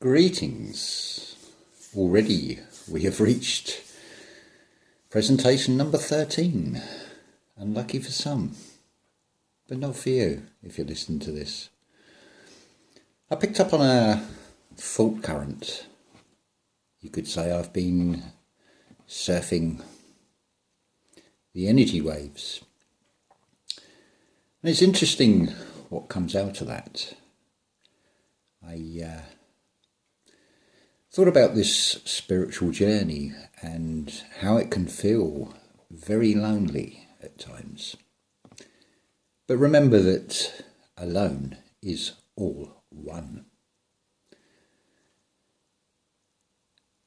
Greetings. Already we have reached presentation number 13. Unlucky for some, but not for you if you're listening to this. I picked up on a fault current. You could say I've been surfing the energy waves. And it's interesting what comes out of that. I thought about this spiritual journey and how it can feel very lonely at times. But remember that alone is all one.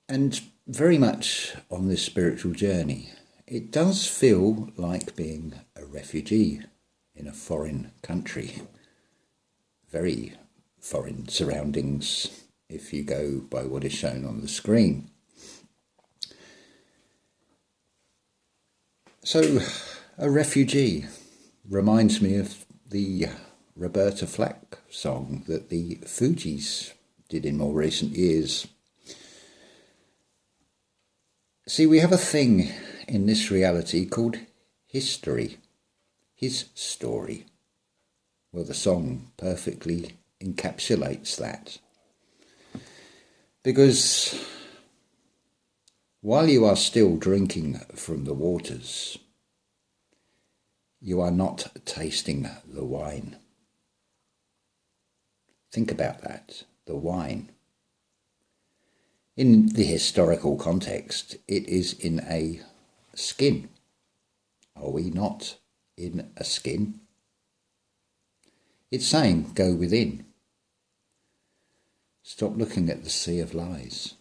And very much on this spiritual journey, it does feel like being a refugee in a foreign country. Very foreign surroundings, if you go by what is shown on the screen. So, a refugee reminds me of the Roberta Flack song that the Fugees did in more recent years. See, we have a thing in this reality called history, his story. Well, the song perfectly encapsulates that. Because while you are still drinking from the waters, you are not tasting the wine. Think about that, the wine. In the historical context, it is in a skin. Are we not in a skin? It's saying, go within. Stop looking at the sea of lies.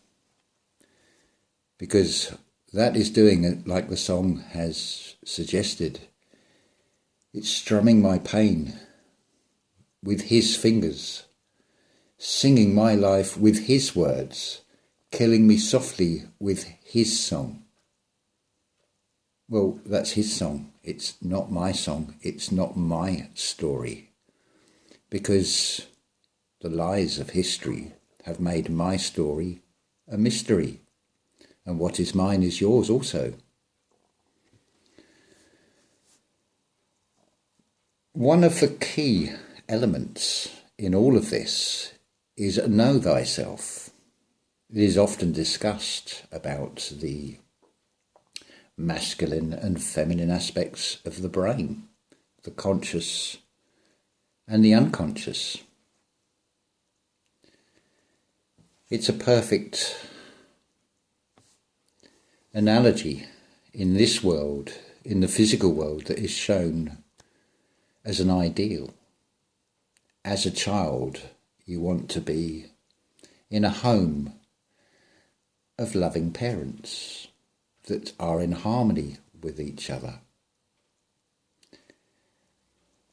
Because that is doing it like the song has suggested. It's strumming my pain with his fingers, singing my life with his words, killing me softly with his song. Well, that's his song. It's not my song. It's not my story. Because the lies of history have made my story a mystery. And what is mine is yours also. One of the key elements in all of this is know thyself. It is often discussed about the masculine and feminine aspects of the brain, the conscious and the unconscious. It's a perfect analogy in this world, in the physical world, that is shown as an ideal. As a child, you want to be in a home of loving parents that are in harmony with each other.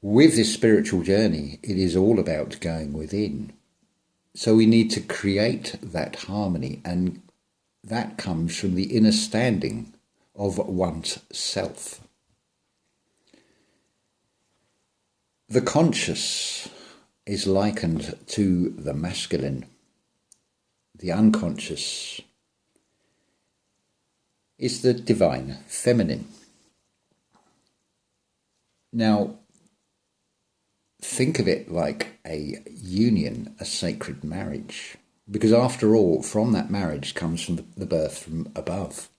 With this spiritual journey, it is all about going within. So we need to create that harmony, and that comes from the inner standing of one's self. The conscious is likened to the masculine. The unconscious is the divine feminine. Now, think of it like a union, a sacred marriage. Because after all, from that marriage comes from the birth from above.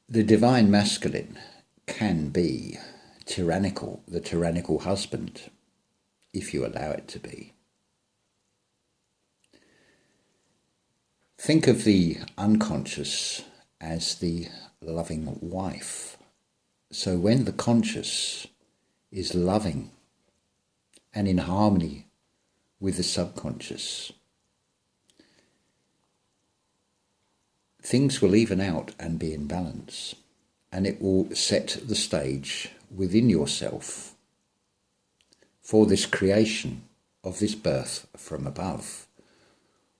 The divine masculine can be tyrannical, the tyrannical husband, if you allow it to be. Think of the unconscious as the loving wife. So when the conscious is loving and in harmony with the subconscious, things will even out and be in balance, and it will set the stage within yourself for this creation of this birth from above,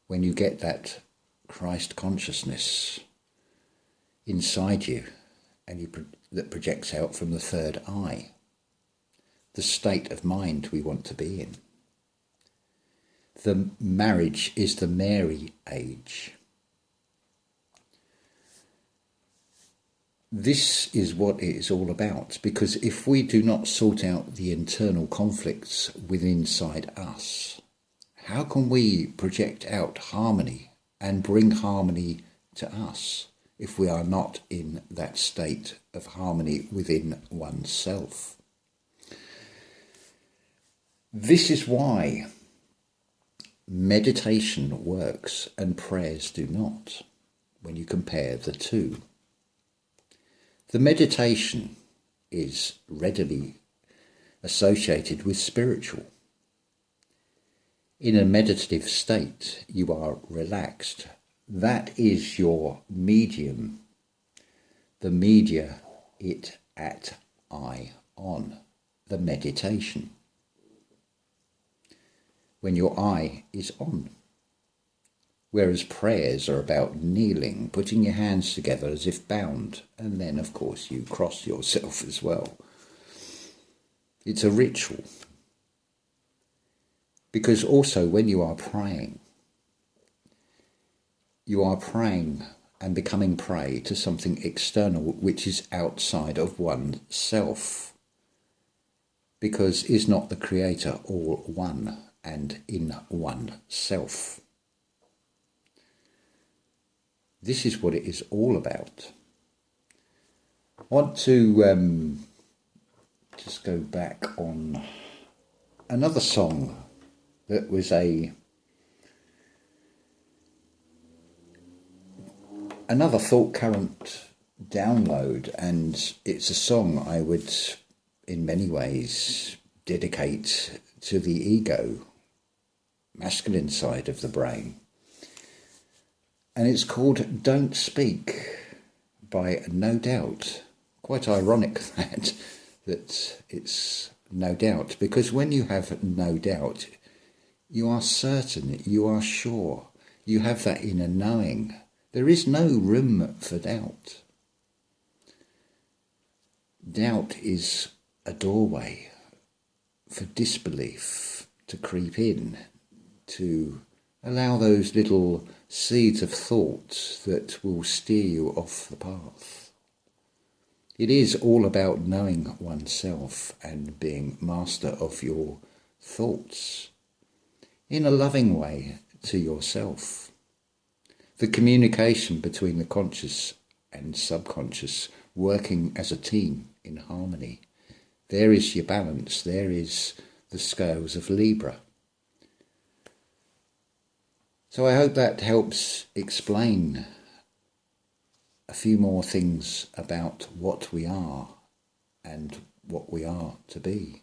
when you get that Christ consciousness inside you and that projects out from the third eye, the state of mind we want to be in. The marriage is the Mary age. This is what it is all about, because if we do not sort out the internal conflicts within inside us, how can we project out harmony and bring harmony to us if we are not in that state of harmony within oneself? This is why meditation works and prayers do not, when you compare the two. The meditation is readily associated with spiritual. In a meditative state, you are relaxed. That is your medium. The media, it, at, I, on. The meditation. When your eye is on. Whereas prayers are about kneeling, putting your hands together as if bound, and then of course you cross yourself as well. It's a ritual. Because also when you are praying and becoming prey to something external which is outside of oneself. Because is not the Creator all one and in oneself? This is what it is all about. I want to just go back on another song that was another thought current download, and it's a song I would in many ways dedicate to the ego, masculine side of the brain. And it's called Don't Speak by No Doubt. Quite ironic that it's No Doubt, because when you have no doubt, you are certain, you are sure, you have that inner knowing. There is no room for doubt. Doubt is a doorway for disbelief to creep in, to allow those little seeds of thought that will steer you off the path. It is all about knowing oneself and being master of your thoughts in a loving way to yourself. The communication between the conscious and subconscious working as a team in harmony. There is your balance. There is the scales of Libra. So I hope that helps explain a few more things about what we are and what we are to be.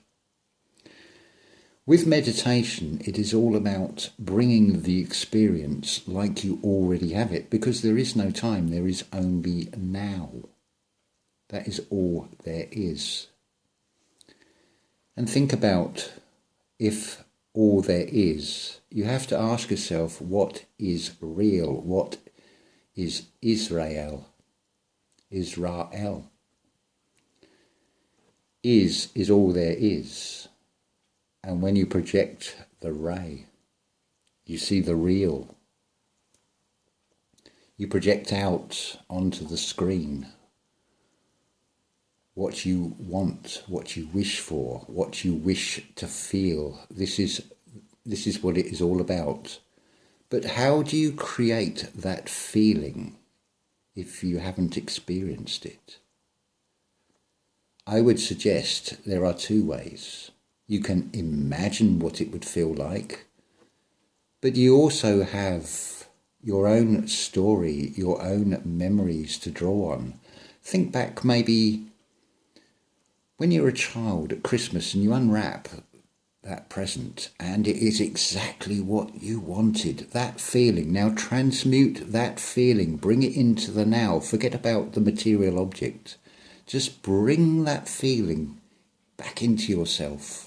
With meditation, it is all about bringing the experience like you already have it, because there is no time, there is only now. That is all there is. And think about if all there is, you have to ask yourself, what is real? What is Israel? Israel. Is all there is. And when you project the ray, you see the real. You project out onto the screen what you want, what you wish for, what you wish to feel. This is what it is all about. But how do you create that feeling if you haven't experienced it? I would suggest there are two ways. You can imagine what it would feel like, but you also have your own story, your own memories to draw on. Think back maybe when you're a child at Christmas and you unwrap that present and it is exactly what you wanted, that feeling. Now transmute that feeling, bring it into the now, forget about the material object. Just bring that feeling back into yourself.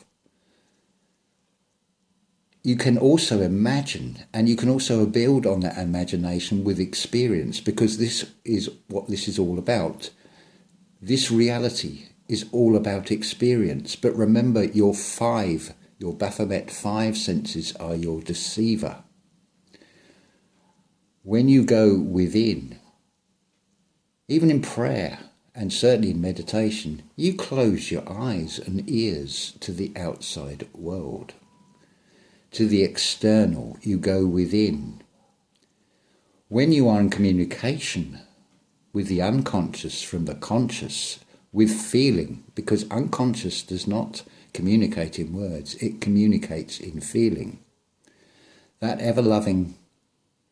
You can also imagine, and you can also build on that imagination with experience, because this is what this is all about. This reality is all about experience. But remember, your 5 Your Baphomet 5 senses are your deceiver. When you go within, even in prayer and certainly in meditation, you close your eyes and ears to the outside world. To the external, you go within. When you are in communication with the unconscious from the conscious, with feeling, because unconscious does not communicate in words, it communicates in feeling. That ever-loving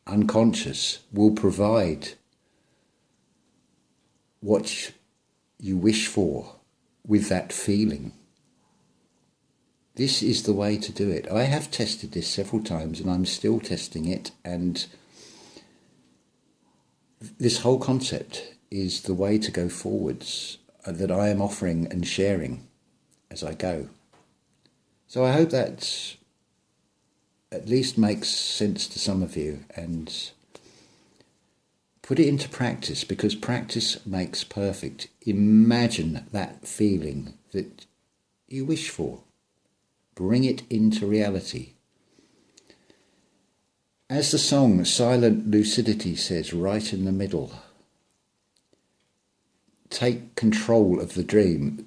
unconscious will provide what you wish for with that feeling. This is the way to do it. I have tested this several times and I'm still testing it, and this whole concept is the way to go forwards that I am offering and sharing as I go. So I hope that at least makes sense to some of you, and put it into practice, because practice makes perfect. Imagine that feeling that you wish for. Bring it into reality. As the song Silent Lucidity says right in the middle, take control of the dream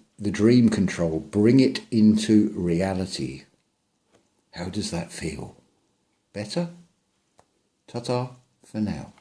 control, bring it into reality. How does that feel? Better? Ta-ta for now.